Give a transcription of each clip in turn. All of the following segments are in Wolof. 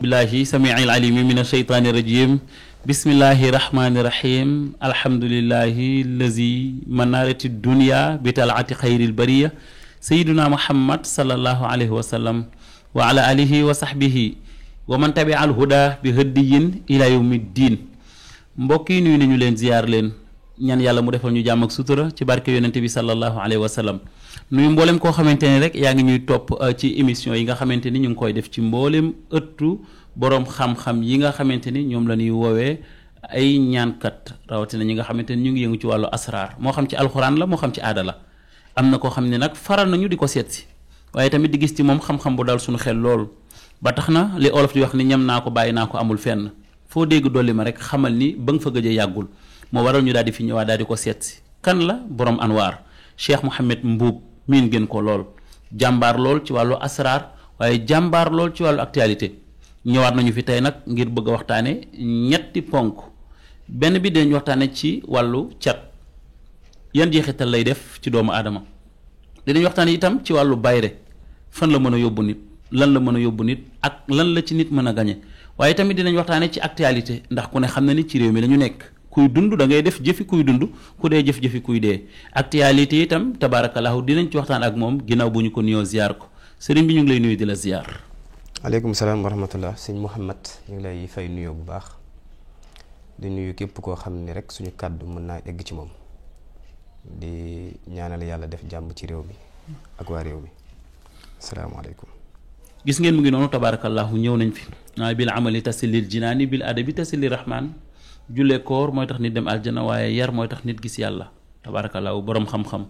billahi samiil alimi min asheytaani rajim bismillahi rahmani rahim alhamdulillahi allazi manarati dunia bi talaati xayril bariya sayiduna muhammad sallallahu alayhi wa sallam wa ala alihi wa sahbihi wa man tabi al huda bi hëddiyin ila yawmi diin mbokk yi nuyu nañu leen ziyaar leen ñaan yàlla mu defal ñu jàmm ak sutura ci barke yonente bi sallallahu alayhi wa sallam nuyu mboolem koo xamante ne rek yaa ngi ñuy topp ci émission yi nga xamante ni ñu ngi koy def ci mboolem ëttu boroom xam-xam yi nga xamante ni ñoom la ñuy woowee ay ñaankat rawatina ñi nga xamante ni ñu ngi yëngu ci wàllu asraar moo xam ci alxuraan la moo xam ci aada la am na koo xam ne nag faral nañu di ko seet si waaye tamit di gis ci moom xam-xam bu dal suñu xel loolu ba tax na li olof di wax ni ñam naa ko bàyyi naa ko amul fenn foo dégg dolli ma rek xamal ni ba nga fa gëj a yàggul moo waral ñu daal di fi ñëwaat daal di ko seet si kan la borom anwaar Cheikh Mouhamed Mboup miin ngeen ko lool jàmbaar lool ci wàllu asraar waaye jàmbaar lool ci wàllu actualité ñëwaat nañu fi tey nag ngir bëgg a waxtaane ñetti ponk benn bi dañ waxtaane ci wàllu cat yan jeexital lay def ci doomu aadama dinañ waxtaane itam ci wàllu bayre fan la mën a yóbbu nit lan la mën a yóbbu nit ak lan la ci nit mën a gañe waaye tamit dinañ waxtaane ci actualité ndax ku ne xam na ni ci réew mi la ñu nekk kuy dund da ngay def jëfi kuy dund ku dee jëf-jëfi kuy dee actualité itam tabaarakallahu dinañ ci waxtaan ak moom ginnaaw bu ñu ko nuyoo ziar ko sëriñ bi ñu ngi lay nuyu di la ziar. aleykum salaam wa rahmatullah sëñ Mouhamed ñu ngi lay fay nuyoo bu baax di nuyu képp koo xam ne rek suñu kàddu mën naa egg ci moom di ñaanal yàlla def jàmm ci réew mi ak waa réew mi asalaamaaleykum. gis ngeen mu ngi noonu tabaarakallahu ñëw nañ fi waaye bil amali tasilil jinaani bil adabi tasilil rahmaan jullee koor mooy tax nit dem aljana waaye yar mooy tax nit gis yàlla tabaarakallaahu boroom xam-xam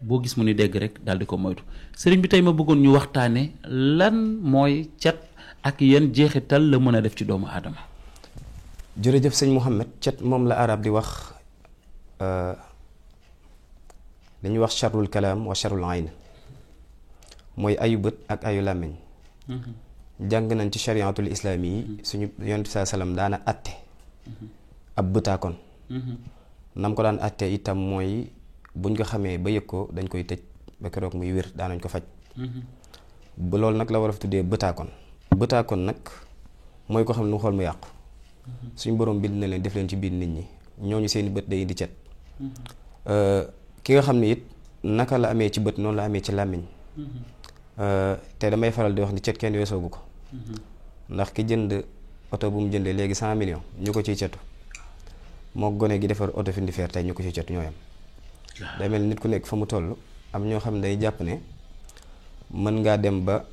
boo gis mu ni dégg rek daal di ko moytu sëriñ bi tey ma bëggoon ñu waxtaane lan mooy cat ak yan jeexital la mën a def ci doomu aadama. jërëjëf sëñ Mouhamed cat moom la arab di wax dañuy wax charrul kalaam wa charrul ayn mooy ayu bët ak ayu làmmiñ jàng nañ ci chariatul islaami yi suñu yonent saa salaam daana atte ab bëtaakoon nam ko daan àttee itam mooy buñ ko xamee ba yëg ko dañ koy tëj ba keroog muy wér daanañ ko faj ba loolu nag la war a tuddee bëtaakoon nag mooy ko xam ne nu xool mu yàqu suñ borom bind na leen def leen ci biir nit ñi ñooñu seeni bët day indi cet ki nga xam ne it naka la amee ci bët noonu la amee ci làmmiñ te damay faral di wax ni cet kenn weesoogu ko ndax ki jënd oto bu mu jëndee léegi 100 millions ñu ko ciy cetu moo gone gi defar oto fi fer tey ñu ko ciy cetu ñooyam day mel nit ku nekk fa mu toll am ñoo xam ne day jàpp ne mën ngaa dem ba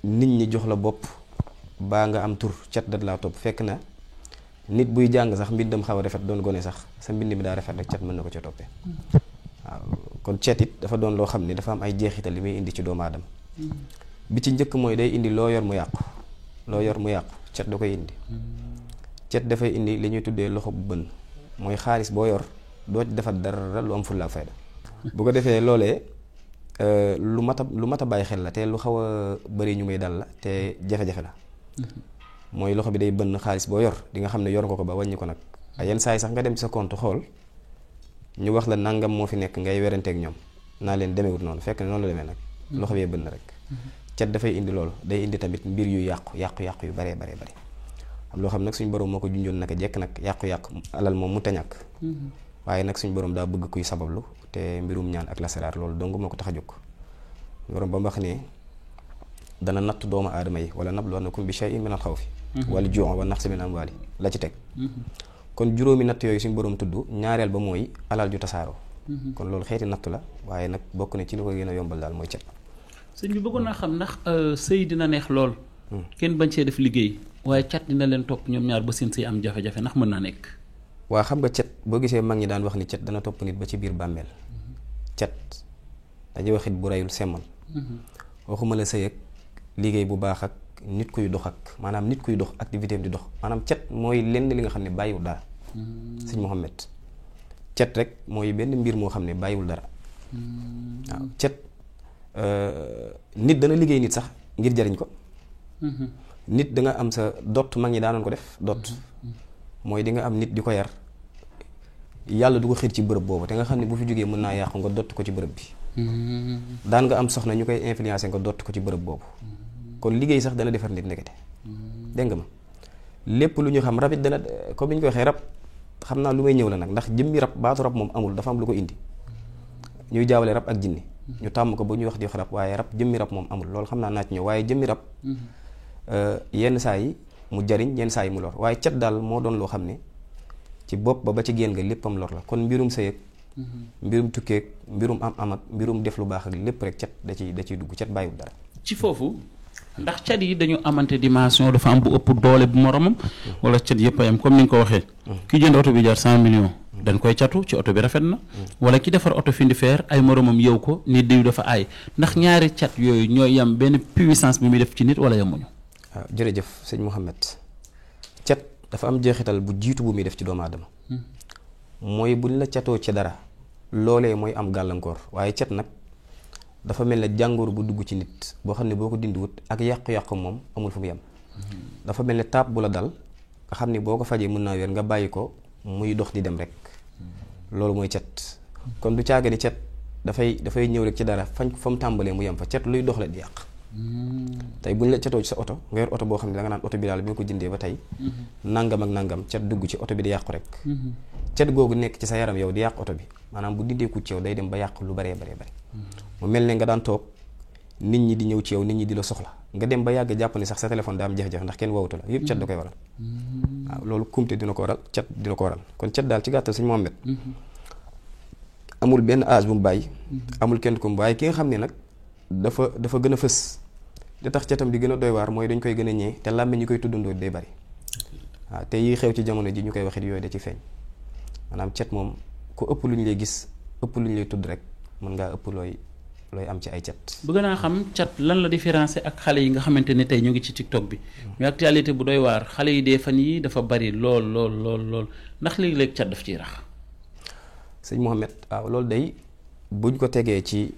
nit ñi jox la bopp baa nga am tur cet dat laa topp fekk na nit buy jàng sax mbindam xaw a rafet doon gone sax sa mbind mi daa rafet rek cet mën na ko ca toppee waaw kon cet it dafa doon loo xam ne dafa am ay jeexital li muy indi ci doomu aadama bi ci njëkk mooy day indi loo yor mu yàqu loo yor mu yàqu cet da koy indi cet dafay indi li ñuy tuddee loxo bu bënn mooy xaalis boo yor doo ci defar dara lu am fulla ak fayda bu ko defee loolee lu mat a bàyyi xel la te lu xaw a bëri ñu muy dal la te jafe-jafe la mooy loxo bi day bënn xaalis boo yor di nga xam ne yor nga ko ba wàññi ko nag ay yenn saa yi sax nga dem ci sa compte xool ñu wax la nangam moo fi nekk ngay weranteeg ñoom naa leen demewut noonu fekk ne noonu la demee nag loxo bee bënn rek cet dafay indi loolu day indi tamit mbir yu yàqu yu baree am loo xam nag suñ borom moo ko junjoon naka jekk nag yàqu-yàqu alal moom mu tañàkk waaye nag suñ borom daa bëgg kuy sabablu te mbirum ñaan ak lasaraar loolu dong moo ko tax a jóg borom ba mu wax ne dana natt doomu aadama yi wala nabluwannakum bi shay'in min al xawfi wal juu'i wa naqsin min amwaali la ci teg kon juróomi natt yooyu suñ borom tudd ñaareel ba mooy alal ju tasaaroo kon loolu xeeti natt la waaye nag bokk na ci li ko gën a yombal daal mooy cet. sëñ bi bëggoon naa xam ndax sëy dina neex lool kenn bañ see def liggéey waaye cat dina leen topp ñoom ñaar ba seen sëy am jafe-jafe ndax mën naa nekk. waa xam nga cet boo gisee mag ñi daan wax ni cet dana topp nit ba ci biir bàmmeel cet dañuy waxit bu reyul semmal waxuma la sëy ak liggéey bu baax ak nit kuy dox ak maanaam nit kuy dox activité am di dox maanaam cet mooy lenn li nga xam ne bàyyiwul dara sëñ Mouhamed cet rek mooy benn mbir moo xam ne bàyyiwul dara waaw cet nit dana liggéey nit sax ngir jariñ ko nit da nga am sa dott mag ñi daanoon ko def dott mooy di nga am nit di ko yar yàlla du ko xiir ci bërëb boobu te nga xam ne bu fi jógee mën naa yàqu nga dott ko ci bërëb bi daan nga am soxna ñu koy influencer nga dott ko ci bërëb boobu kon liggéey sax dana defar nit ndekete dégg nga ma lépp lu ñu xam rab it dana comme ni ñu ko waxee rab xam naa lu may ñëw la nag ndax jëmmi rab baatu rab moom amul dafa am lu ko indi ñuy jaawale rab ak jinne ñu tàmm ko ba ñuy wax di wax rab waaye rab jëmmi rab moom amul loolu xam naa ci ñëw waaye jëmmi rab yenn saa yi mu jariñ yenn saa yi mu lor waaye cat daal moo doon loo xam ne ci bopp ba ci génn nga léppam lor la kon mbirum sëy ak mbirum tukkeeg mbirum am ak mbirum def lu baax ak lépp rek cat da ciy dugg cat bàyyiwul dara ci foofu ndax cat yi dañu amante dimension dafa am bu ëpp doole bu moromam wala cat yëpp a yam comme ni nga ko waxee ki jënd oto bi jar 100 millions dañ koy catu ci oto bi rafet na wala ki defar oto findi feer ay moromam yow ko ni diw dafa aay ndax ñaari cat yooyu ñooy yam benn puissance bi muy def ci nit wala yamuñu waaw jërëjëf sëñ Mouhamed cat dafa am jeexital bu jiitu bu muy def ci doomu aadama mooy buñ la catoo ci dara loolee mooy am gàllankoor waaye cat nag dafa mel ne jàngoro bu dugg ci nit boo xam ne boo ko dindiwut ak yàqu-yàqu moom amul fu mu yem dafa mel ne taab bu la dal nga xam ne boo ko fajee mën naa wér nga bàyyi ko muy dox di dem rek loolu mooy cat kon du caaga ni cat dafay ñëw rek ci dara fa mu tàmbalee mu yem fa cat luy dox la di yàq tey bu ñu la catoo ci sa oto nga yor oto boo xam ne da nga naan oto bi daal bi nga ko jëndee ba tey nangam ak nangam cat dugg ci oto bi di yàqu rek cat googu nekk ci sa yaram yow di yàq oto bi maanaam bu dindeeku ci yow day dem ba yàq lu baree bare mu mel ne nga daan toog nit ñi di ñëw ci yow nit ñi di la soxla nga dem ba yàgg jàpp ni sax sa téléphone daa am jafe-jafe ndax kenn wowutu la yëpp cat da koy waral waaw loolu kumte dina ko waral cat dina ko waral kon cat daal ci gàttal sëñ Mohamed amul benn âge bu mu bàyyi amul kenn ku mu bàyyi ki nga xam ne nag dafa gën a fës li tax catam di gën a doy waar mooy dañ koy gën a ñee te làmmiñ ñi koy tuddandoo day bari waaw te yi xew ci jamono ji ñu koy waxit yooyu da ci feeñ maanaam cat moom ku ëpp lu ñu lay gis ëpp lu ñu lay tudd rek mën ngaa ëpp looy am ci ay cat. bëgg naa xam cat lan la différencier ak xale yi nga xamante ne tey ñu ngi ci TikTok bi mais actualité bu doy waar xale yi dee fan yi dafa bari lool ndax léegi-léegi cat daf ciy rax. sëñ Mouhamed waaw loolu day buñ ko tegee ci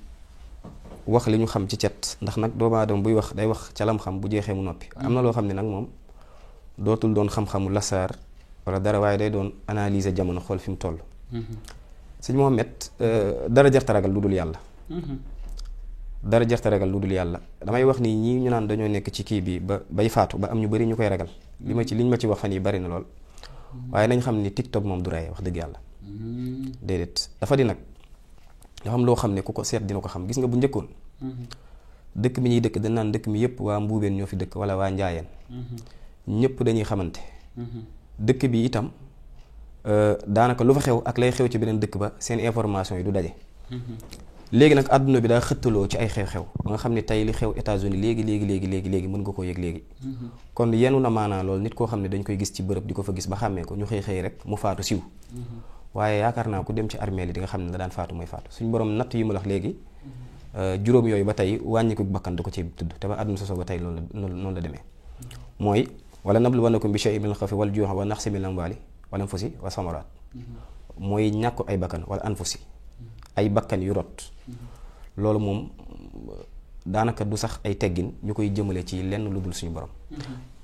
wax li ñu xam ci cat ndax nag doomu aadama buy wax day wax ca lam xam bu jeexee mu noppi am na loo xam ne nag moom dootul doon xam-xamu lasaar wala dara waaye day doon analyser jamono xool fi mu toll. sëñ Mouhamed dara jarta ragal lu dul yàlla. dara jarta ragal lu dul yàlla damay wax ni ñii ñu naan dañoo nekk ci kii bi ba bay faatu ba am ñu bari ñu koy ragal liñ ma ci wax fan yi bari na lool waaye nañ xam ni TikTok moom du rey wax dëgg yàlla déedéet dafa di nag dafa am loo xam ne ku ko seet dina ko xam gis nga bu njëkkoon dëkk bi ñuy dëkk dañ naan dëkk mi yëpp waa Mbuubeen ñoo fi dëkk wala waa Njaayeen ñëpp dañuy xamante dëkk bi itam daanaka lu fa xew ak lay xew ci beneen dëkk ba seen information yi du daje léegi nag àdduna bi daa xëttaloo ci ay xew-xew ba nga xam ne tey li xew États-Unis léegi mën nga koo yëg léegi kon yenu na maanaa loolu nit koo xam ne dañ koy gis ci bërëb di ko fa gis ba xàmmee ko ñu xëy rek mu faatu siw waaye yaakaar naa ku dem ci armée li di nga xam ne da daan faatu mooy faatu suñu borom natt yi mu wax léegi juróom yooyu ba tey wàññiku bakkan da ko ci tudd te ba àdduna sosoo ba tey noonu la demee mooy wala nabluwannakum bi shay'in minal xawfi wal juu'i wa naqsin minal amwaali wal anfusi wa samaraat mooy ñàkk ay bakkan wala anfusi ay bakkan yu rot loolu moom daanaka du sax ay teggin ñu koy jëmale ci lenn lu dul suñu borom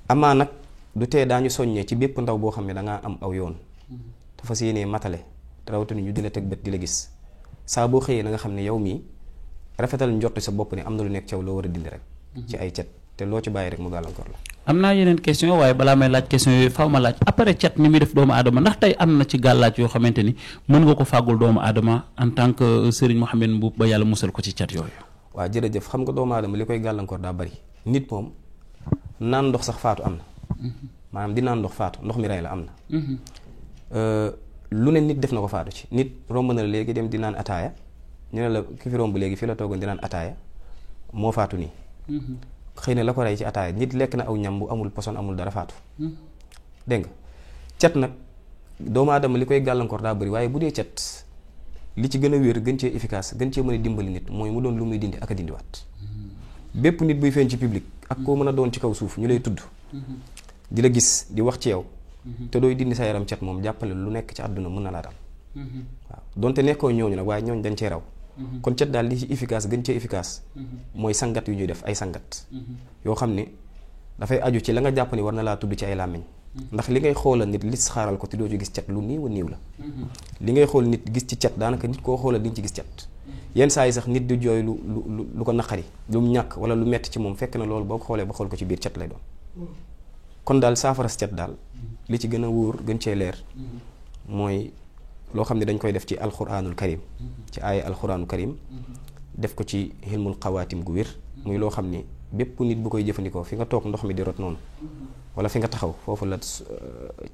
amaa nag du tee daañu soññee ci bépp ndaw boo xam ne dangaa am aw yoon te fas yéenee matale rawatina ñu di la teg bët di la gis saa boo xëyee na nga xam ne yow mii rafetal njort sa bopp ne am na lu nekk caw loo war a dindi rek ci ay cet te loo ci bàyyi rek mu gàllankoor la am naa yeneen question waaye balaa may laaj question yooyu faaw ma laaj après cat ni muy def doomu aadama ndax tey am na ci gàllaaj yoo xamante ni mën nga ko fàggul doomu aadama en tant que Serigne Mouhamed Mboup ba yàlla musal ko ci cat yooyu. waaw jërëjëf xam nga doomu aadama li koy gàllankoor daa bari nit moom naan ndox sax faatu am na maanaam di naan ndox faatu ndox mi rey la am na lu ne nit def na ko faatu ci nit romb na la léegi dem di naan ataaya ñu ne la ki fi romb léegi fii la toogoon di naan ataaya moo faatu nii xëy na la ko rey ci ataaya nit lekk na aw ñam bu amul poson amul dara faatu dégg nga cat nag doomu aadama li koy gàllankoor daa bëri waaye bu dee cat li ci gën a wér gën cee efficace gën cee mën a dimbali nit mooy mu doon lu muy dindi ak a dindiwaat bépp nit buy feeñ ci public ak koo mën a doon ci kaw suuf ñu lay tudd di la gis di wax ci yow te dooy dindi sa yaram cat moom jàppale lu nekk ci àdduna mën na laa dal waaw donte nekkoo ñooñu nag waaye ñooñu dañ cee raw kon cat daal li ci efficace gën cee efficace mooy sangat yu ñuy def ay sangat yoo xam ne dafay aju ci la nga jàpp ni war na laa tudd ci ay làmmiñ ndax li ngay xoolal nit lis xaaral ko te doo ci gis cat lu niiw a niiw la li ngay xool nit gis ci cat daanaka nit koo xoolal di nga ci gis cat yenn saa yi sax nit di jooy lu ko naqari lu mu ñàkk wala lu metti ci moom fekk na loolu boo ko xoolee ba xool ko ci biir cat lay doon. kon daal saafara si cat daal li ci gën a wóor gën cee leer mooy loo xam ne dañ koy def ci alxuraanul karim ci aaya alxuraanul karim def ko ci xilmul xawaatim gu wér muy loo xam ni bépp nit bu koy jëfandikoo fi nga toog ndox mi di rot noonu wala fi nga taxaw foofu la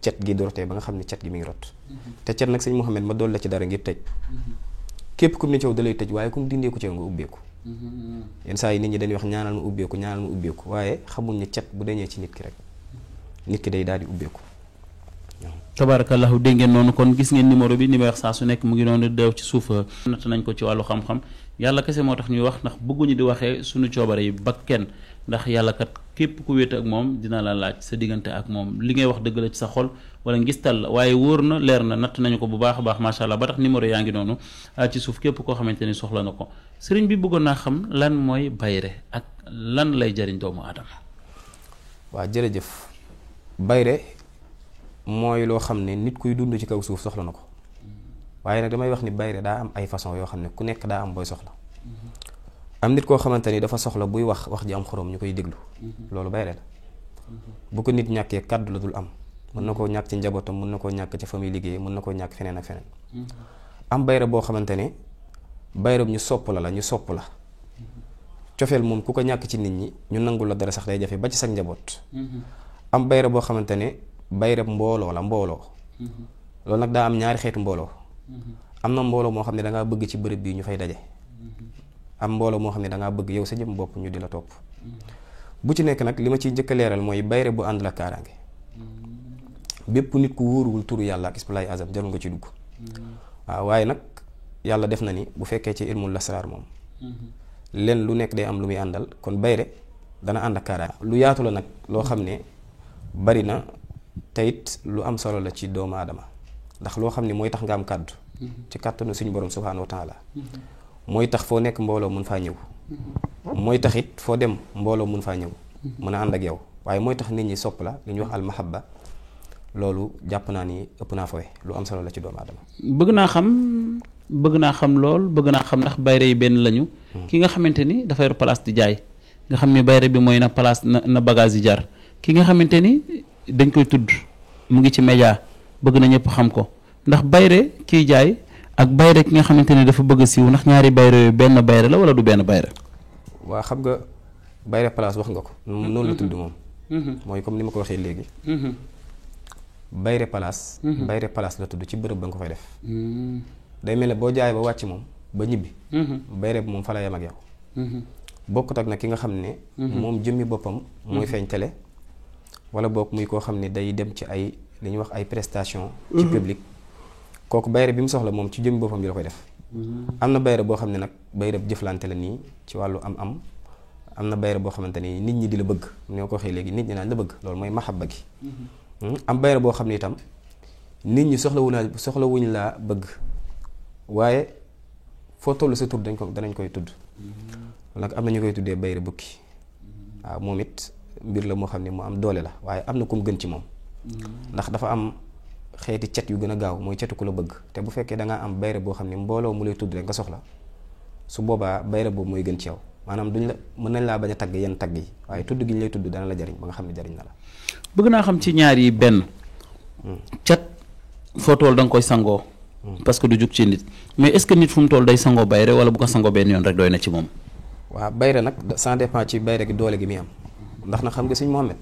cet gi di rotee ba nga xam ne cet gi mi ngi rot te cet nag sëñ Mouhamed ma dool la ci dara ngir tëj képp kum ne caw da lay tëj waaye kum dindeeku caw nga ubbeeku yenn saa yi nit ñi dañuy wax ñaanal ma ubbeeku waaye xamul ne cet bu dañee ci nit ki rek nit ki day daal di ubbeeku. tabarakallahu dégg ngeen noonu kon gis ngeen numéro bi ni may wax saa su nekk mu ngi noonu deew ci suuf natt nañ ko ci wàllu xam-xam yàlla kese moo tax ñuy wax ndax bëgguñu di waxee suñu coobare yi ba kenn ndax yàlla kat képp ku wéete ak moom dina la laaj sa diggante ak moom li ngay wax dëgg la ci sa xol wala ngistal la waaye wóor na leer na natt nañu ko bu baax a baax macha allah ba tax numéro yaa ngi noonu ci suuf képp koo xamante ni soxla na ko sëriñ bi bëggoon naa xam lan mooy bayre ak lan lay jariñ doomu aadama. waaw jërëjëf bayre mooy loo xam ne nit kuy dund ci kaw suuf soxla na ko waaye nag damay wax ni bayre daa am ay façon yoo xam ne ku nekk daa am booy soxla am nit koo xamante ni dafa soxla buy wax ji am xorom ñu koy déglu loolu bayre la bu ko nit ñàkkee kàddu la dul am mën na koo ñàkk ci njabootam mën na koo ñàkk ci famille liggéey mën na koo ñàkk feneen ak feneen am bayre boo xamante ne bayre ñu sopp la ñu sopp la cofeel moom ku ko ñàkk ci nit ñi ñu nangul la dara sax day jafe ba ci sax njaboot am bayre boo xamante ne bayre mbooloo la mbooloo loolu nag daa am ñaari xeetu mbooloo am na mbooloo moo xam ne dangaa bëgg ci bërëb bii ñu fay daje am mbooloo moo xam ne dangaa bëgg yow sa jëm bopp ñu di la topp bu ci nekk nag li ma ciy njëkk a leeral mooy bayre bu ànd la kaaraange bépp nit ku wóoruwul turu yàlla ak ismulaay azam jarul nga ci dugg waaw waaye nag yàlla def na ni bu fekkee ci ilmul lasraar moom len lu nekk day am lu muy àndal kon bayre dana ànd ak kaaraange lu yaatu la nag loo xam ne bari na te it lu am solo la ci doomu aadama ndax loo xam ne mooy tax nga am kàddu ci kàttanu suñu borom subhaanahu wa taala mooy tax foo nekk mbooloo mun faa ñëw mooy tax it foo dem mbooloo mun faa ñëw mën a ànd ak yow waaye mooy tax nit ñi sopp la li ñuy wax almahabba loolu jàpp naa ni ëpp naa foowe lu am solo la ci doomu aadama bëgg naa xam lool bëgg naa xam ndax bayre yi benn lañu ki nga xamante ni dafa yor place di jaay nga xam ni bayre bi mooy na place na bagage yi jar ki nga xamante ni dañ koy tudd mu ngi ci média bëgg na ñëpp xam ko ndax bayre kiy jaay ak bayre ki nga xamante ni dafa bëgg a siiw ndax ñaari bayre yooyu benn bayre la wala du benn bayre waa xam nga bayre place wax nga ko noonu la tudd moom mooy comme ni ma ko waxee léegi bayre place la tudd ci bërëb ba nga ko fay def day mel ne boo jaay ba wàcc moom ba ñibbi bayre bi moom fa la yem ak yow bokkut ak nag ki nga xam ne moom jëmmi boppam mooy feeñ télé wala bokk muy koo xam ne day dem ci ay li ñuy wax ay prestation ci public kooku bayre bi mu soxla moom ci jëmmi boppam bi la koy def am na bayre boo xam ne nag bayre bu jëflante la nii ci wàllu am na bayre boo xamante ni nit ñi di la bëgg ñoo ko waxee léegi nit ñi naan la bëgg loolu mooy mahabba gi am bayre boo xam ne itam nit ñi soxlawuñ laa bëgg waaye foo toll sa tur danañ koy tudd nag am na ñu koy tuddee bayre bukki waaw moom it mbir la moo xam ne mu am doole la waaye am na ku mu gën ci moom ndax dafa am xeeti cet yu gën a gaaw mooy cetu ku la bëgg te bu fekkee da ngaa am bayre boo xam ne mbooloo mu lay tudd rek nga soxla su boobaa bayre boobu mooy gën ci yow maanaam mën nañ laa bañ a tagg yenn tagg yi waaye tudd gi ñu lay tudd dana la jariñ ba nga xam ne jariñ na la bëgg naa xam ci ñaar yi benn cat foo tool da nga koy sangoo parce que du jug ci nit mais est-ce que nit fu mu toll day sangoo bayre wala bu ko sangoo benn yoon rek doy na ci moom waaw bayre nag ça dépend ci bayre gi doole gi muy am ndax na xam nga sëñ Mohamed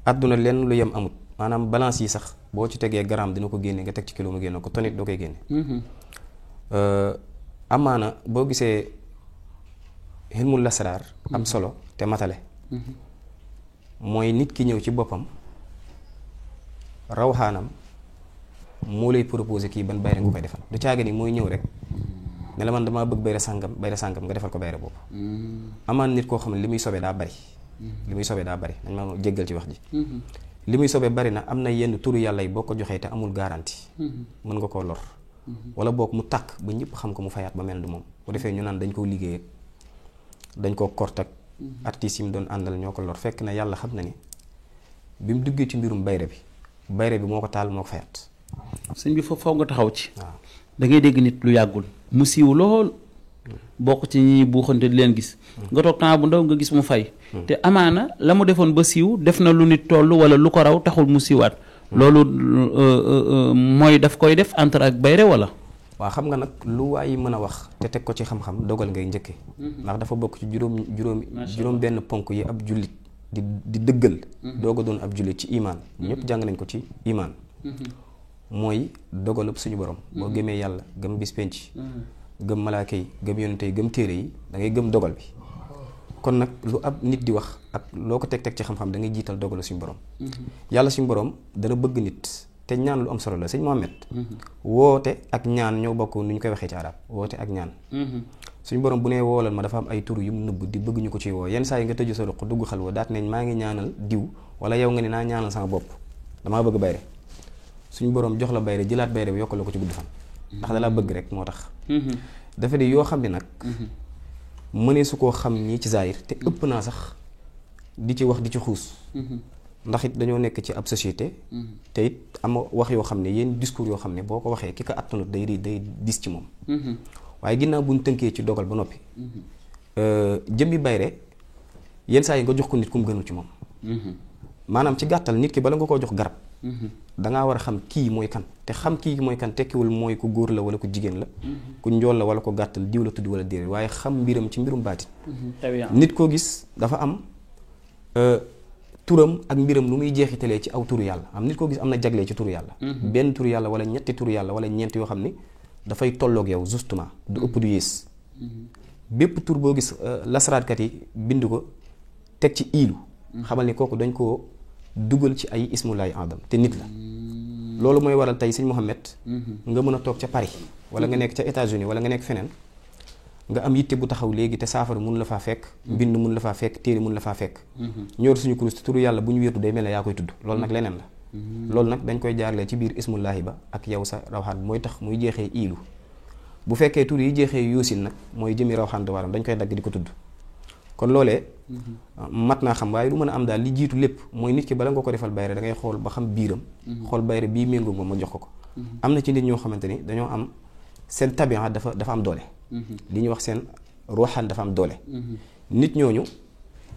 àdduna lenn lu yem amut maanaam balance yi sax boo ci tegee gramme dina ko génne nga teg ci kilo mu génne ko tonit doo koy génne amaana boo gisee xilmul lasraar am solo te matale mooy nit ki ñëw ci boppam rawxaanam moo lay proposé kii ban bayre nga koy defal du caaga ni mooy ñëw rek ne la man damaa bëgg bayre sàngam nga defal ko bayre boobu amaan nit koo xam ne li muy sobee daa bari dañ ma jéggal ci wax ji li muy sobee bari na am na yenn turu yàlla yi boo ko joxee te amul garantie mën nga koo lor wala boog mu tàkk ba ñëpp xam ko mu fayaat ba mel du moom bu defee ñu naan dañ koo liggéey dañ koo kort ak artistes yi mu doon àndal ñoo ko lor fekk na yàlla xam na ni bi mu duggee ci mbirum bayre bi moo ko taal moo ko fayaat sëñ bi foofu nga taxaw ci waaw da ngay dégg nit lu yàggul mu siiw lool bokk ci ñi buuxante di leen gis nga toog temps bu ndaw nga gis mu fay te amaana la mu defoon ba siiw def na lu nit toll wala lu ko raw taxul mu siiwaat loolu mooy daf koy def entre ak bayre wala waaw xam nga nag lu waay mën a wax te teg ko ci xam-xam dogal ngay njëkke ndax dafa bokk ci juróom benn ponk yi ab jullit di dëggal doog a doon ab jullit ci imaan ñëpp jàng nañ ko ci imaan mooy dogalub suñu borom boo gëmee yàlla gëm bis penc gëm malaaka yi gëm yonente yi gëm téere yi da ngay gëm dogal bi kon nag lu ab nit di wax ak loo ko teg ci xam-xam da ngay jiital dogalu suñu borom yàlla suñu borom dana bëgg nit te ñaan lu am solo la sëñ Mohamed woote ak ñaan ñoo bokk nu ñu koy waxee ci arab woote ak ñaan suñu borom bu nee woolal ma dafa am ay tur yu mu nëbb di bëgg ñu ko ciy woo yenn saa yi nga tëju sa ruq dugg xalwa daat nañ maa ngi ñaanal diw wala yow nga ne naa ñaanal sama bopp damaa bëgg bayre suñu borom jox la bayre jëlaat bayre bi yokkal la ko ci gudd fan ndax dalaa bëgg rek moo tax dafa di yoo xam ne nag mënee su koo xam ñii ci zaahir te ëpp naa sax di ci wax di ci xuus ndax it dañoo nekk ci ab société te it am wax yoo xam ne yéen discours yoo xam ne boo ko waxee ki ko attanut day dis ci moom waaye ginnaaw buñ tënkee ci dogal ba noppi jëmmi bayre yenn saa yi nga jox ko nit ku mu gënul ci moom maanaam ci gàttal nit ki bala nga koo jox garab dangaa war a xam kii mooy kan te xam kii mooy kan tekkiwul mooy ku góor la wala ku jigéen la ku njool la wala ko gàttal diw la tudd wala déedéet waaye xam mbiram ci mbirum baatin nit koo gis dafa am turam ak mbiram lu muy jeexitalee ci aw turu yàlla am nit koo gis am na jaglee ci turu yàlla benn turu yàlla wala ñetti turu yàlla wala ñeent yoo xam ni dafay tolloog yow justement du ëpp du yées bépp tur boo gis lasaraatkat yi bind ko teg ci iilu xamal ni kooku dañ koo dugal ci ay ismulaay adam te nit la loolu mooy waral tey sëñ Mohamed nga mën a toog ca Paris wala nga nekk ca États-Unis wala nga nekk feneen nga am yitte bu taxaw léegi te saafara mun la faa fekk mbind mun la faa fekk téere mun la faa fekk ñor suñu kurus te turu yàlla bu ñu wéetu day mel ne yaa koy tudd loolu nag leneen la loolu nag dañ koy jaarlee ci biir ismullaahi ba ak yow sa rawxaan mooy tax muy jeexee iilu bu fekkee tur yi jeexee yoosin nag mooy jëmi rawxaan de waram dañ koy dagg di ko tudd kon loolee mat naa xam waaye lu mën a am daal li jiitu lépp mooy nit ki bala nga ko defal bayre da ngay xool ba xam biiram xool bayre bii méngoo moom ma jox ko am na ci nit ñoo xamante ni dañoo am seen tabian dafa am doole li ñuy wax seen ruuxaan dafa am doole nit ñooñu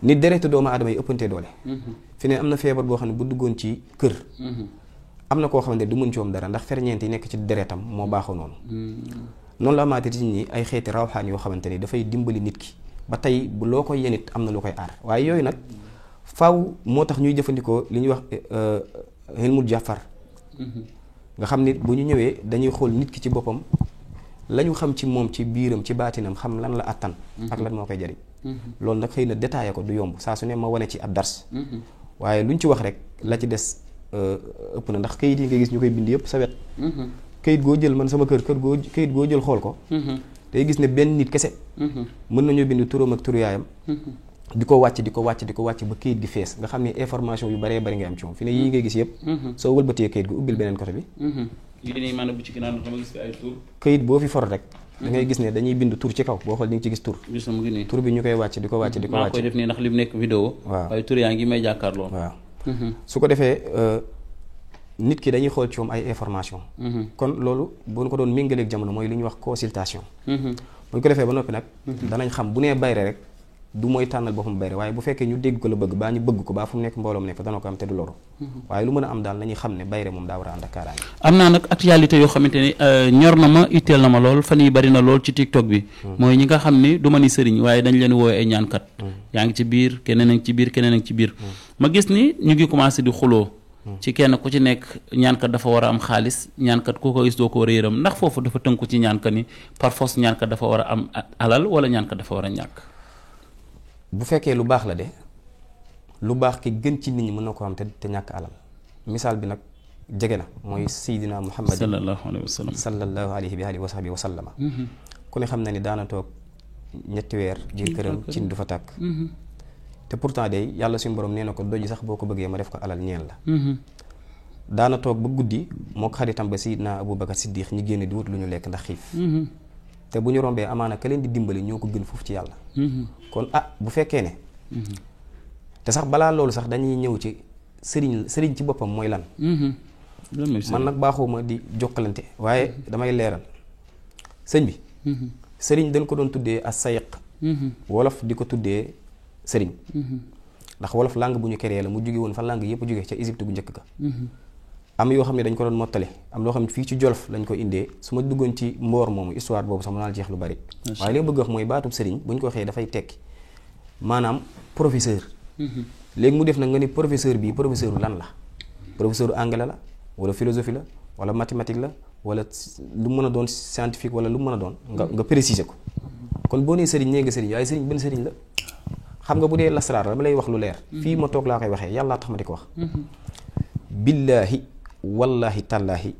nit deretu doomu aadama yi ëppantee doole fi ne am na feebar boo xam ne bu duggoon ci kër am na koo xamante ne du mën ci moom dara ndax ferñeent yi nekk ci deretam moo baaxoo noonu noonu la amaate ci ñi ay xeeti rawxaan yoo xamante ni dafay dimbali nit ki ba tey bu loo koy yenit am na lu koy aar waaye yooyu nag faaw moo tax ñuy jëfandikoo li ñuy wax ilmul jafar nga xam nit bu ñu ñëwee dañuy xool nit ki ci boppam la ñu xam ci moom ci biiram ci baatinam xam lan la attan ak lan moo koy jariñ loolu nag xëy na détaillé ko du yomb saa su ne ma wane ci ab dars waaye luñ ci wax rek la ci des ëpp na ndax kayit yi nga gis ñu koy bind yëpp sa wet kayit goo jël man sama kayit goo jël xool ko day gis ne benn nit kese mën nañoo bind turam ak turu yaayam di ko wàcc ba kayit gi fees nga xam ne information yu baree bari ngay am ci moom fi ne yii ngay gis yëpp soo wëlbatee kayit gi ubbil beneen côté bi kayit boo fi for rek da ngay gis ne dañuy bind tur ci kaw boo xool di nga ci gis tur tur bi ñu koy wàcc di ko wàcc maa koy def nii ndax li mu nekk vidéo waaw waaye tur yaa ngi may jàkkaarloo waaw su ko defee nit ki dañuy xool ci moom ay information kon loolu bu ñu ko doon méngaleeg jamono mooy li ñuy wax consultation bu ñu ko defee ba noppi nag danañ xam bu nee bayre rek du mooy tànnal boppam bayre waaye bu fekkee ñu dégg ko la bëgg baa ñu bëgg ko baa fu mu nekk mbooloom nekk dana ko am te du loru waaye lu mën a am daal nañuy xam ne bayre moom daa war a ànd ak kaaraange am naa nag actualité yoo xamante ni ñor na ma itteel na ma lool fan yi bari na lool ci TikTok bi mooy ñi nga xam ni du ma ni sëriñ waaye dañ leen woowee ay ñaankat yaa ngi ci biir keneen a ngi ci biir keneen a ngi ci biir ma gis ni ñu ngi commencé di xuloo ci kenn ku ci nekk ñaankat dafa war a am xaalis ñaankat ku ko gis doo ko war a yërëm ndax foofu dafa tënku ci ñaankat ni par force ñaankat dafa war a am alal wala ñaankat dafa war a ñàkk bu fekkee lu baax la de lu baax ki gën ci nit ñi mën na ko am te ñàkk alal misaal bi nag jege na mooy Seydina Muhammad sallallahu alayhi wa sallam sallallahu alayhi bi alihi wa sahbihi wa sallama ku ne xam na ni daana toog ñetti weer biir këram cin du fa tàkk te pourtant de yàlla suñu borom nee na ko doj sax boo ko bëggee ma def ko alal ñeel la daana toog ba guddi moo ko xaritam ba Seydina Aboubacar Siddiq ñi génn di wut lu ñu lekk ndax xiif te bu ñu rombee amaana ka leen di dimbali ñoo ko gën foofu ci yàlla kon bu fekkee ne te sax balaa loolu sax dañuy ñëw ci sëriñ ci boppam mooy lan man nag baaxuma di jokkalante waaye damay leeral sëñ bi sëriñ dañ ko doon tuddee as sayq wolof di ko tuddee sëriñ ndax wolof langue bu ñu créé la mu jóge woon fa langue yëpp jóge ca Égypte gu njëkk ga am yoo xam ne dañ ko doon mottale am loo xam ne fii ci Jolof lañ ko indee su ma duggoon ci mboor moomu histoire boobu sax mën naa jeex lu bari waaye li ma bëgg wax mooy baatub sëriñ bu ñu ko waxee dafay tekki maanaam professeur léegi mu def nag nga ni professeur bii professeur lan la professeur anglais la wala philosophie la wala mathématique la wala lu mën a doon scientifique wala lu mën a doon nga préciser ko kon boo nee sëriñ nee nga sëriñ waaye sëriñ benn sëriñ la xam nga bu dee lasraar dama lay wax lu leer fii ma toog laa koy waxee yàlla tax ma di ko wax billaahi wallaahi tallaahi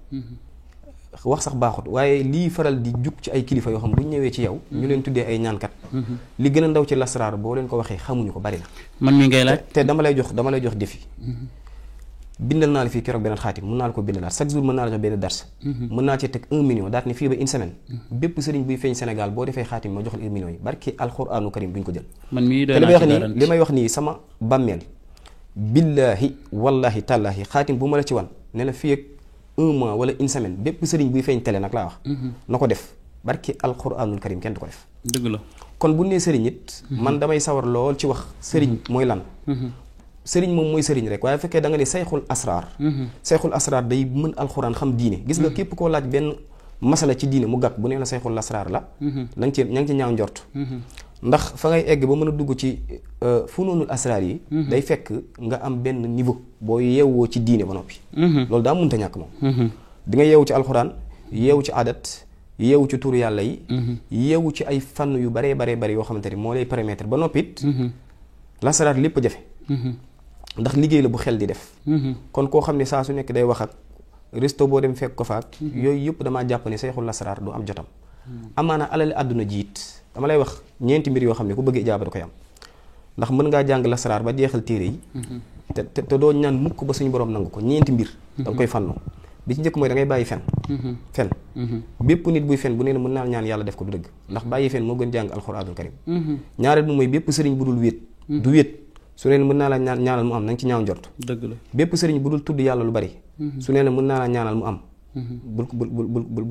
wax sax baaxut waaye lii faral di jug ci ay kilifa yoo xam bu ñu ñëwee ci yow ñu leen tuddee ay ñaankat li gën a ndaw ci lasraar boo leen ko waxee xamuñu ko bari na man mi ngay laaj te dama lay jox défi bindal naa la fii keroog beneen xaatim mën naa la ko bindalaat chaque jour mën naa la jox benn dars mën naa ci teg 1 million daat ni fii ba une semaine bépp sëriñ buy feeñ Sénégal boo defee xaatim ma jox la 1 million yi barki alxuraanu karim duñ ko jël man mii te li may wax nii sama bàmmeel billaahi wallaahi tallaahi xaatim bu ma la ci wan ne la fii ak 1 mois wala une semaine bépp sëriñ buy feeñ télé nag laa wax na ko def barki alxuraanul karim kenn du ko def dëgg la kon bu nee sëriñ it man damay sawar lool ci wax sëriñ mooy lan sëriñ moom mooy sëriñ rek waaye fekkee da nga ne sayxul asraar sayxul asraar day mën alxuraan xam diine gis nga képp koo laaj benn masala ci diine mu gàkk bu nee la sayxul asraar la la nga ci ña ngi ci ñaaw njort ndax fa ngay egg ba mën a dugg ci funoonul asraar yi day fekk nga am benn niveau boo yeewoo ci diine ba noppi loolu daa mënta ñàkk moom di nga yeewu ci alxuraan yeewu ci adat yeewu ci tur yàlla yi yeewu ci ay fànn yu baree bari yoo xamante ni moo lay permettre ba noppit lasraar lépp jafe ndax liggéey la bu xel di def kon koo xam ne saa su nekk day wax ak resto boo dem fekk ko faak yooyu yëpp damaa jàpp ne sayxul lasraar du am jotam amaana alali àdduna jiit dama lay wax ñeenti mbir yoo xam ne ku bëgg ijaaba da koy am ndax mën ngaa jàng lasraar ba jeexal téere yi te doo ñaan mukk ba suñu borom nangu ko ñeenti mbir da nga koy fànnoo bi ci njëkk mooy da ngay bàyyi fen bépp nit buy fen bu nee na mën naa ñaan yàlla def ko du dëgg ndax bàyyi fen moo gën jàng alxuraanul karim ñaareel bi mooy bépp sëriñ bu dul wéet du wéet su nee na mën naa la ñaanal mu am na nga ci ñaaw njort dëgg la bépp sëriñ bu dul tudd yàlla lu bari su nee na mën naa la ñaanal mu am bul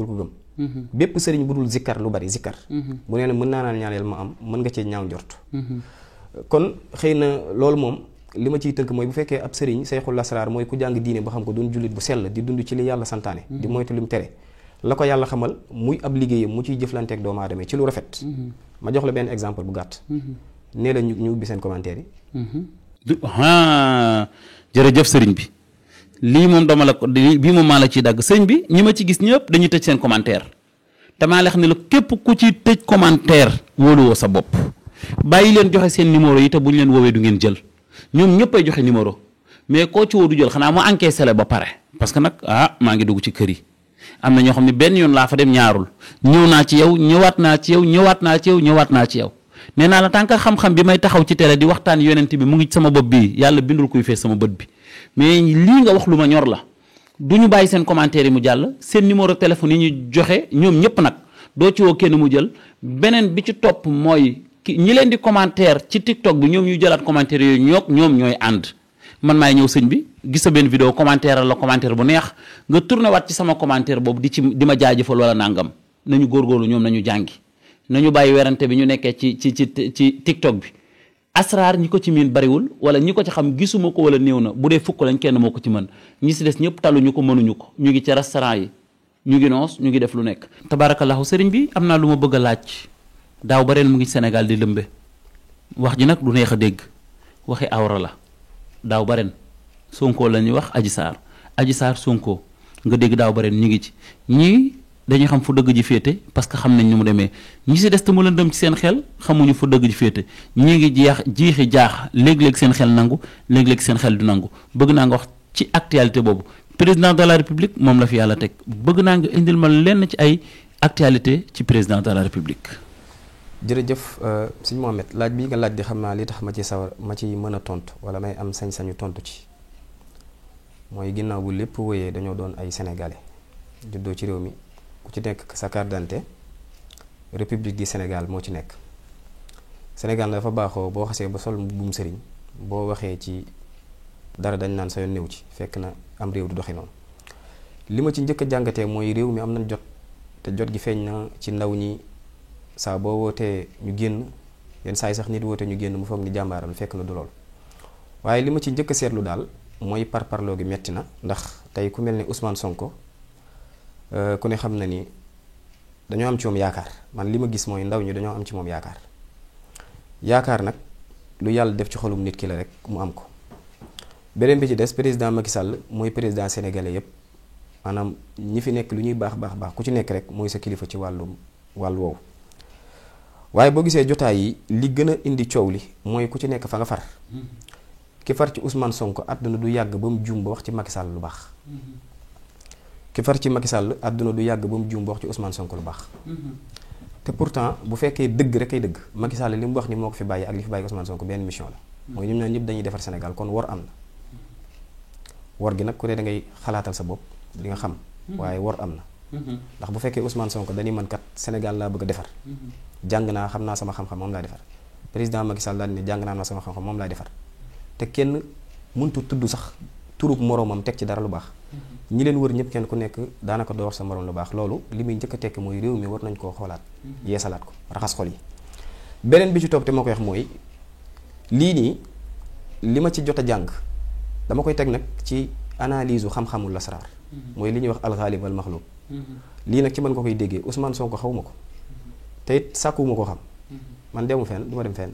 ko gëm bépp sëriñ bu dul zikkar lu bari zikkar bu nee na mën naa la ñaanal mu am mën nga cee ñaaw njort kon xëy na loolu moom li ma ciy tënk mooy bu fekkee ab sëriñ sayxul lasraar mooy ku jàng diine ba xam ko doon jullit bu sell di dund ci li yàlla santaane di moytu lim tere la ko yàlla xamal muy ab liggéeyam mu ciy jëflanteeg doomu aadama ci lu rafet ma jox la benn exemple bu gàtt nee la ñu ubbi seen commentaire yi jërëjëf sëriñ bi lii moom dama la ko bii moom maa la ciy dagg sëriñ bi ñi ma ci gis ñëpp dañuy tëj seen commentaire te maa la xam ne la képp ku ci tëj commentaire wóoluwoo sa bopp bàyyi leen joxe seen numéro yi te bu ñu leen woowee du ngeen jël ñoom ñëpp ay joxe numéro mais koo ci woo du jël xanaa mu encaissé la ba pare parce que nag maa ngi dugg ci kër yi am na ñoo xam ne benn yoon laa fa dem ñaarul ñëw naa ci yow ñëwaat naa ci yow ñëwaat naa ci yow ñëwaat naa ci yow nee naa la tant que xam-xam bi may taxaw ci télé di waxtaan yonent bi mu ngi ci sama bopp bi yàlla bindul kuy fees sama bët bi mais lii nga wax lu ma ñor la du ñu bàyyi seen commentaire yi mu jàll seen numéro téléphone yi ñu joxe ñoom ñëpp nag doo ci woo kenn mu jël beneen bi ci topp mooy ñi leen di commentaire ci TikTok bi ñoom ñu jëlaat commentaire yooyu ñoom ñooy ànd man maay ñëw sëñ bi gis sa benn vidéo commentaire la commentaire bu neex nga tourné waat ci sama commentaire boobu di ma jaajëfal wala nangam nañu góorgóorlu ñoom nañu jàngi nañu bàyyi werante bi ñu nekkee ci TikTok bi asraar ñi ko ci miin bariwul wala ñi ko ci xam gisuma ko wala néew na bu dee fukk lañ kenn moo ko ci mën ñi si des ñëpp taluñu ko mënuñu ko ñu ngi ci restaurant yi ñu ngi noos ñu ngi def lu nekk tabarakallahu sëriñ bi am naa lu ma bëgg a laaj daaw ba ren mu ngi Sénégal di lëmbe wax ji nag du neex a dégg waxi awra la daaw ba ren Sonko la ñuy wax Adji Sarr Sonko nga dégg daaw ba ren ñu ngi ci ñii dañuy xam fu dëgg ji féete parce que xam nañ ñu mu demee ñi si des te mu lëndëm ci seen xel xamuñu fu dëgg ji féete ñii ngi jiixi jaax léeg-léeg seen xel nangu léeg-léeg seen xel du nangu bëgg naa nga wax ci actualité boobu président de la république moom la fi yàlla teg bëgg naa nga indil ma lenn ci ay actualité ci président de la république. jërëjëf sëñ Mohamed laaj bii nga laaj di xam naa li tax ma ci sawar ma ci mën a tontu wala may am sañ-sañu tontu ci mooy ginnaaw bu lépp wéyee dañoo doon ay sénégalais juddoo ci réew mi ku ci nekk sa carte d'identité république du Sénégal moo ci nekk. Sénégal dafa baaxoo boo xasee ba sol mbubbum sëriñ boo waxee ci dara dañ naan sa yoon néew ci fekk na am réew du doxi noonu li ma ci njëkk a jàngatee mooy réew mi am nañ jot te jot gi feeñ na ci ndaw ñi saa boo wootee ñu génn yenn saa yi sax nit woote ñu génn mu foog ni jàmbaaral fekk na du lool waaye li ma ci njëkk a seetlu daal mooy parparloo gi metti na ndax tey ku mel ni Ousmane Sonko ku ne xam na ni dañoo am ci moom yaakaar man li ma gis mooy ndaw ñi dañoo am ci moom yaakaar nag lu yàlla def ci xolum nit ki la rek mu am ko beneen bi ci des président Macky Sall mooy président sénégalais yépp maanaam ñi fi nekk lu ñuy baax ku ci nekk rek mooy sa kilifa ci wàllu woowu waaye boo gisee jotaay yi li gën a indi coow li mooy ku ci nekk fa nga far ki far ci Ousmane Sonko àdduna du yàgg ba mu juum ba wax ci Macky Sall lu baax ki far ci Macky Sall àdduna du yàgg ba mu juum ba wax ci Ousmane Sonko lu baax te pourtant bu fekkee dëgg rek ay dëgg Macky Sall li mu wax ni moo ko fi bàyyi ak li fi bàyyi Ousmane Sonko benn mission la mooy ñun ñëpp dañuy defar Sénégal kon wor am na wor gi nag ku ne da ngay xalaatal sa bopp di nga xam waaye wor am na ndax bu fekkee Ousmane Sonko dañuy man kat Sénégal laa bëgg a defar jàng naa xam naa sama xam-xam moom laa defar président Macky Sall daal ne jàng naa sama xam-xam moom laa defar te kenn mëntu tudd sax turub moroomam teg ci dara lu baax ñi leen wër ñëpp kenn ku nekk daanaka doo wax sa moroom lu baax loolu li muy njëkk a tekk mooy réew mi war nañ koo xoolaat yeesalaat ko raxas xol yi beneen bi ci topp te moo koy wax mooy lii nii li ma ci jot a jàng dama koy teg nag ci analyse u xam-xamul lasraar mooy li ñuy wax alxaalib al maxluub lii nag ci mën nga koy déggee Ousmane Sonko xawuma ko te it sàkkuwuma ko xam man demu fenn du ma dem fenn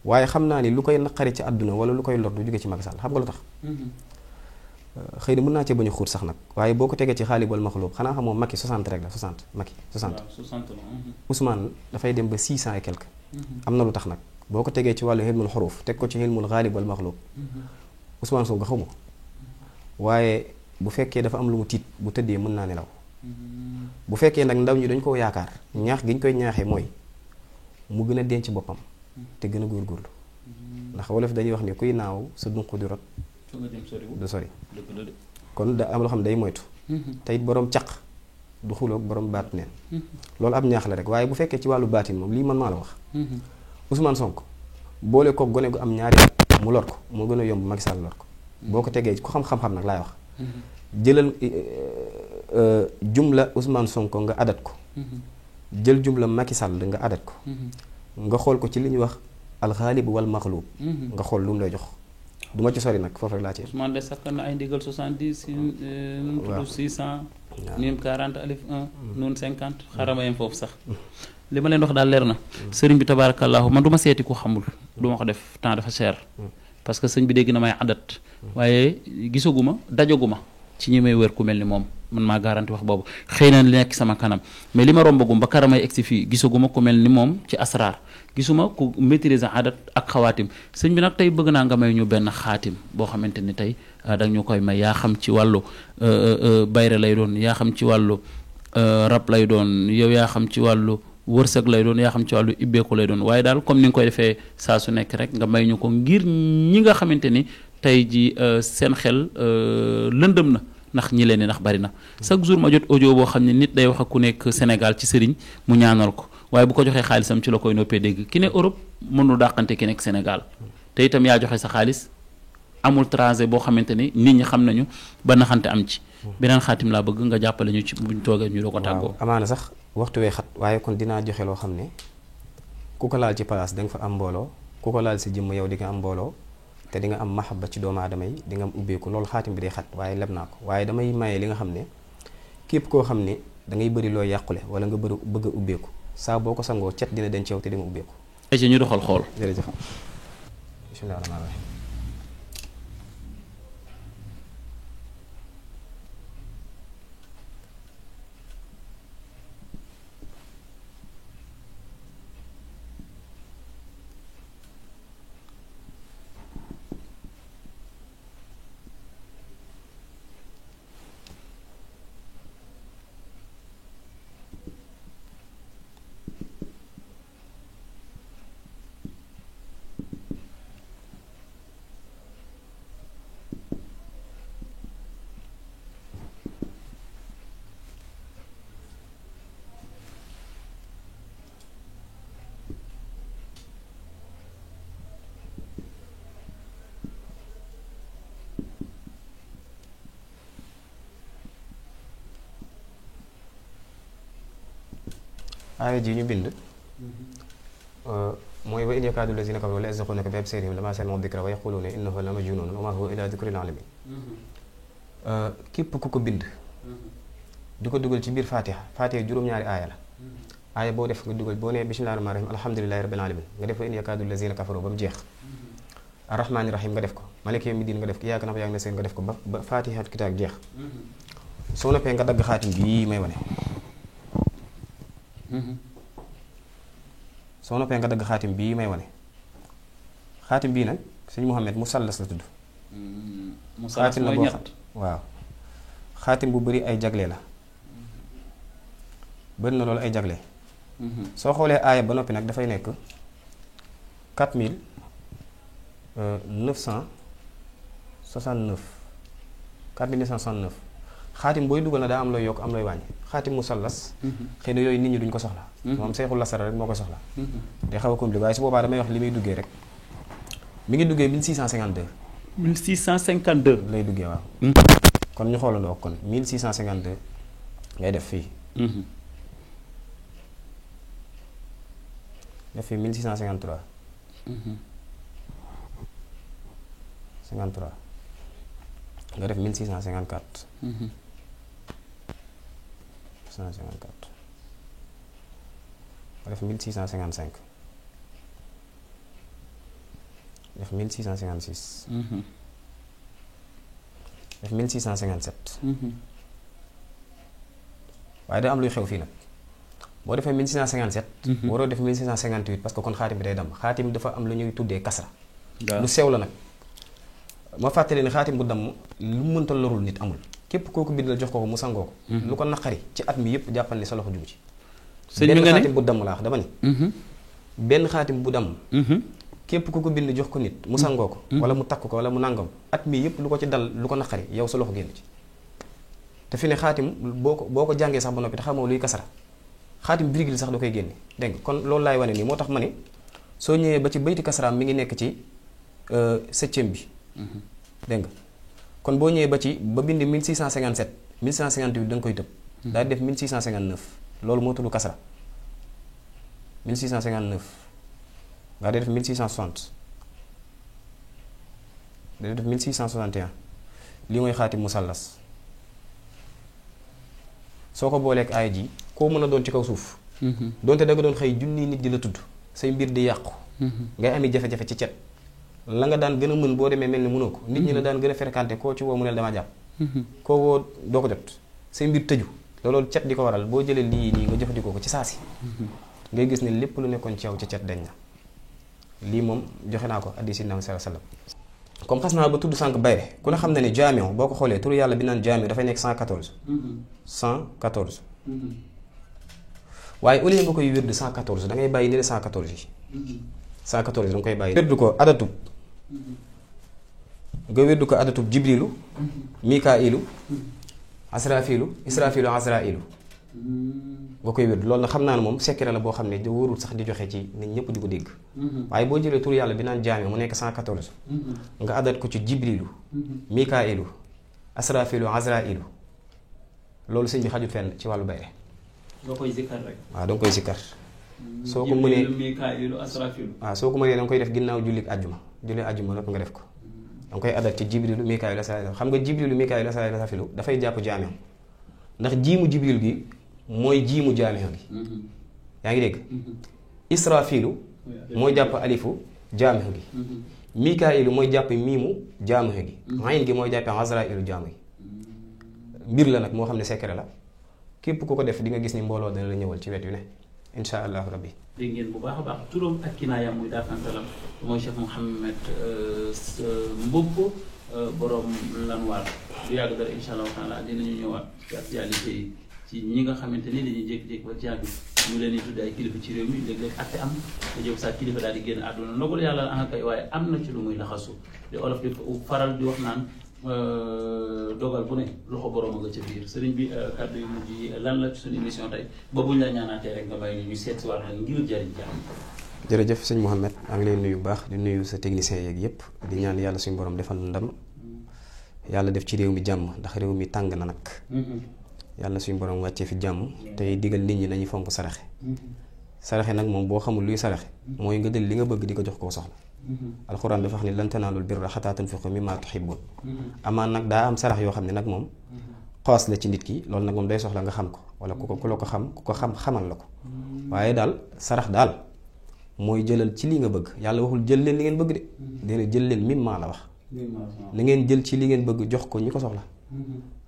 waaye xam naa ni lu koy naqari ci àdduna wala lu koy lor du jóge ci Macky Sall xam nga lu tax xëy na mën naa cee bañ a xuut sax nag waaye boo ko tegee ci xaalib al maxluub xanaa xamoo Macky 60 rek la 60 Macky 60 Ousmane dafay dem ba 600 et quelque am na lu tax nag boo ko tegee ci wàllu xilmul xuruuf teg ko ci xilmul xaalib al maxluub Ousmane Sonko xaw ma waaye bu fekkee dafa am lu mu tiit bu tëddee mën naa nelaw bu fekkee nag ndaw ñi dañ koo yaakaar ñaax gi ñu koy ñaaxee mooy mu gën a denc boppam te gën a góorgóorlu ndax wolof dañuy wax ni kuy naaw sa dunq di rot du sori kon da am loo xam ne day moytu te it borom caq du xuloog borom baat neen loolu ab ñaax la rek waaye bu fekkee ci wàllu baatin moom lii man maa la wax Ousmane Sonko boole ko gone gu am ñaari mu lor ko moo gën a yomb Macky Sall lor ko boo ko tegee ku xam-xam nag laay wax jëlal jumla Ousmane Sonko nga adat ko jël jumla Macky Sall nga adat ko nga xool ko ci li ñuy wax alxaalib wal maxluub nga xool lu mu lay jox du ma ci sori nag foofu rek laa ci Ousmane de sakkan na ay ndigal 70 nu tudd 600 nim 40 alif 1 nun 50 xarama yem foofu sax li ma leen wax daal leer na sëriñ bi tabaarakallaahu man du ma seeti ku xamul du ma ko def temps dafa cher parce que sëñ bi dégg na may adat waaye gisaguma dajaguma ci ñi may wër ku mel ni moom man maa garanti wax boobu xëy na li nekk sama kanam mais li ma rombagum ba karamay egsi fii gisaguma ku mel ni moom ci asraar gisuma ku maîtriser adat ak xawaatim sëñ bi nag tey bëgg naa nga may ñu benn xaatim boo xamante ni tey da ñu koy may yaa xam ci wàllu bayre lay doon yaa xam ci wàllu rab lay doon yow yaa xam ci wàllu wërsëg lay doon yaa xam ci wàllu ibbeeku lay doon waaye daal comme ni nga koy defee saa su nekk rek nga may ñu ko ngir ñi nga xamante ni tey ji seen xel lëndëm na ndax ñi leen ni ndax bari na chaque jour ma jot audio boo xam ne nit day wax ak ku nekk Sénégal ci sëriñ mu ñaanal ko waaye bu ko joxee xaalisam ci la koy noppee dégg ki ne Europe mënul dàqante ki nekk Sénégal te itam yaa joxe sa xaalis amul trajet boo xamante ni nit ñi xam nañu ba naxante am ci beneen xaatim laa bëgg nga jàppale ñu ci buñ toogee ñu doo ko tàggoo amaana sax waxtu wee xat waaye kon dinaa joxe loo xam ne ku ko laal ci place da nga fa am mbooloo ku ko laal si jëmm yow di nga am mbooloo te di nga am mahabba ci doomu aadama yi di nga am ubbeeku loolu xaatim bi day xat waaye leb naa ko waaye damay maye li nga xam ne képp koo xam ne da ngay bëri looy yàqule wala nga bëgg a ubbeeku saa boo ko sangoo cet dina den ci yow te di nga ubbeeku. ay ci ñu doxal xool. jërëjëf bismillah rahmaan rahim aaya ji ñu bind mooy wa in yakaadu lazina kafaru la yasbiquunaka bi absaarihim lammaa sami'u dikra wa yaquluuna innahu la majnuun wa maa huwa illaa zikrun lil aalamiin. képp ku ko bind di ko dugal ci biir Fatiha juróom-ñaari aaya la. aaya boo def nga dugal boo nee bismillaahi rahmaani rahiim alhamdulillaahi rabbil aalamiin nga def wa in yakaadu lazina kafaru ba mu jeex. arrahmaani rahiim nga def ko maliki yawmi diin nga def ko iyyaaka na'budu wa iyyaaka nasta'iin nga def ko ba Fatihatul kitaab jeex. soo noppee nga dagg xaatim bii may wane. soo noppee nga dagg xaatim bii may wane. xaatim bii nag sëñ Mouhamed musallas la tudd. xaatim la boo xam waaw xaatim bu bari ay jagle la. bëri na loolu ay jagle. soo xoolee aaya ba noppi nag dafay nekk 4969 4969 xaatim booy dugal na daa am looy yokk am looy wàññi xaatim musallas xëy na yooyu nit ñi duñ ko soxla. moom seexul lasara rek moo ko soxla. day xaw a compliqué waaye su boobaa damay wax li muy duggee rek mi ngi duggee 1652. 1652 lay duggee waaw. kon ñu xoolandoo kon 1652 ngay def fii. def fii 1653. 53 nga def 1654. 1654 nga def 1655 def 1656. def 1657. waaye da am luy xew fii nag boo defee 1657. waroo def 1658 parce que kon xaatim bi day damm xaatim dafa am lu ñuy tuddee kasra. lu sew la nag. ma fàttali ne xaatim bu damm lu mënta lorul nit amul képp kooku bind la jox ko mu sangoo ko. lu ko naqari ci at mi yëpp jàppal ni sa loxo jugu ci. sëñ bi nga ne benn xaatim bu damm laa wax dama ni. benn xaatim bu damm. képp ku ko bind jox ko nit mu sangoo ko. wala mu takk ko wala mu nàngam at mi yëpp lu ko ci dal lu ko naqari yow sa loxo génn ci. te fi ne xaatim boo ko jàngee sax ba noppi te xamoo luy kasara xaatim virgule sax da koy génne dégg nga kon loolu laay wane nii moo tax ma ne soo ñëwee ba ci bayti kasaraam mi ngi nekk ci 7e bi. dégg nga kon boo ñëwee ba bind 1657 1658 da nga koy tëb. daal di def 1659 loolu moo tudd kasara 1659 nga def 1660 da def 1661 lii mooy xaatim musallas soo ko booleeg aay ji koo mën a doon ci kaw suuf. donte da nga doon xëy junni nit di la tudd say mbir di yàqu. ngay ami jafe-jafe ci cet. la nga daan gën a mën boo demee mel ni mënoo ko. nit ñi la daan gën a fréquenté koo ci woo mu ne dama jàpp. koo woo doo ko jot say mbir tëju loolu cet di ko waral boo jëlee lii nii nga jëfandikoo ko ci saasi. ngay gis ne lépp lu nekkoon ci yow ci cet dañ na. lii moom joxe naa ko addi si naam sallallahu alayhi wasallam comme xas naa ba tudd sànq bayre ku ne xam na ne jaamiu boo ko xoolee turu yàlla bi naan jaamiu dafay nekk 114. 114. waaye au lieu nga koy wérdu 114 da ngay bàyyi ni la 114 yi. 114 da nga koy bàyyi. wérdu ko adatub nga wérdu ko adatub jibrilu mikailu asrafilu israfilu asrailu nga koy wérdu loolu nag xam naa ne moom secret la boo xam ne wóorul sax di joxe ci nit ñëpp di ko dégg. waaye boo jëlee tur yàlla bi naan jaami mu nekk 114 nga adat ko ci jibrilu mikailu asrafilu asrailu loolu sëñ bi xajut fenn ci wàllu bayre. nga koy zikkar rek. waaw danga koy zikkar. soo ko mënee waaw soo ko mënee danga koy def ginnaaw julli àjjuma lépp nga def ko. danga koy adat ci jibrilu mikaayilu asraafilu xam nga jibrilu mikaayilu asraafilu dafay jàpp jaameo ndax jiimu jibril gi mooy jiimu jaameo gi. yaa ngi dégg. israfilu mooy jàpp alifu jaameo gi. mikaayilu mooy jàpp miimu jaameo gi. ayn gi mooy jàpp azrailu jaameo gi. mbir la nag moo xam ne secret la. képp ku ko def di nga gis ni mbooloo dana la ñëwal ci wet yu ne insha allahu rabbi. dégg ngeen bu baax a baax turam ak kinaayam muy daakantalam mooy Cheikh Mouhamed Mboup borom Lanwaar du yàgg dara insha allahu taala dinañu ñëwaat ci actualité yi ci ñi nga xamante ni dañuy jékki-jékki ba ci yàgg ñu leen di tudd ay kilifa ci réew mi léeg-léeg atte am nga jëw saa kilifa daal di génn àdduna ndogal yàlla la nga koy waaye am na ci lu muy laxasu di olof di faral di wax naan dogal bu ne loxo borom nga ca biir sëriñ bi kàddu yu mujj yi lan la ci suñu émission tey ba buñ la ñaanaatee rek nga bàyyi ñu seet si waat nag ngir jariñ jàmm. jërëjëf sëñ Mouhamed maa ngi lay nuyu bu baax di nuyu sa technicien yeeg yëpp di ñaan yàlla suñu borom defal ndam yàlla def ci réew mi jàmm ndax réew mi tàng na nag. yàlla na suñu borom wàccee fi jàmm tey digal nit ñi nañuy fonk saraxe saraxe nag moom boo xamul luy saraxe mooy nga jël li nga bëgg di ko jox koo soxla alxuraan dafa wax ni lan tanaalul birra hattaa tunfiqu mimmaa tuhibbuun amaan nag daa am sarax yoo xam ne nag moom xoos la ci nit ki loolu nag moom day soxla nga xam ko wala ku la ko xam ku ko xam xamal la ko waaye daal sarax daal mooy jëlal ci li nga bëgg yàlla waxul jël leen li ngeen bëgg de dina jël leen mimmaa la wax na ngeen jël ci li ngeen bëgg jox ko ñi ko soxla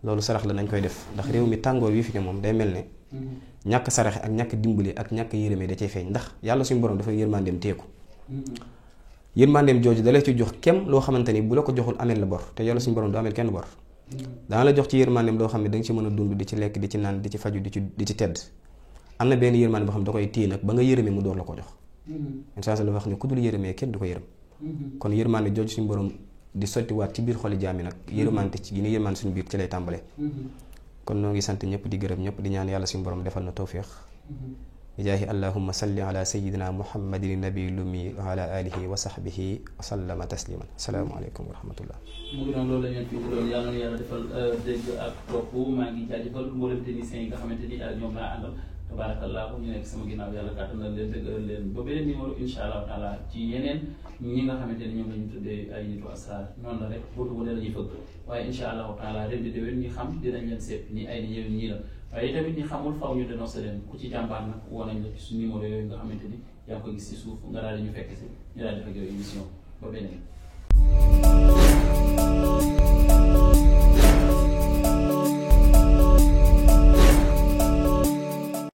loolu sarax la nañ koy def ndax réew mi tàngoor wi fi ne moom day mel ne ñàkk saraxe ak ñàkk dimbali ak ñàkk yërëme da cay feeñ ndax yàlla suñu borom dafa yërmandeem teeku yërmandeem jooju da lay ci jox kem loo xamante ni bu la ko joxul ameel la bor te yàlla suñu borom du ameel kenn bor dana la jox ci yërmandeem loo xam ne da nga ci mën a dund di ci lekk di ci naan di ci faju di ci tedd am na benn yërmande boo xam ne da koy téye nag ba nga yërëmee mu door la ko jox incha allah wax ne ku dul yërëmee kenn du ko yërëm kon yërmande jooju suñu borom di sottiwaat ci biir xoli jaami nag yërmante ci gi ni yërmande suñu biir ci lay tàmbalee kon noo ngi sant ñëpp di gërëm ñëpp di ñaan yàlla suñu borom defal na tawfiq bijaahi allahumma salli ala sayyidina muhammadin nabi lumi wa ala alihi wa sahbihi wa sallama tasliman assalaamu aleykum wa rahmatullah mu ngi doon loolu la ngeen fi doon yàlla na yàlla defal dégg ak topp maa ngi jaajëfal mboolem techniciens yi nga xamante ni ñoom laa àndal tabarakallah ñu nekk sama ginnaaw yàlla kàttan na leen dëggal leen ba beneen numéro insha allahu taala ci yeneen ñi nga xamante ni ñoom la ñu tuddee ay nitu asrar noonu la rek boobu wane la ñuy fëgg waaye insha allahu taala ren di déwén ñi xam dinañ leen seet ni ay ni ñëwén ñii la waaye tamit ñi xamul faw ñu dénoncé leen ku ci jàmbaar nag woo nañ la ci su numéro yooyu nga xamante ni yaa ngi ko gis ci suuf nga daal di ñu fekk si ñu daal di fekk yow émission ba beneen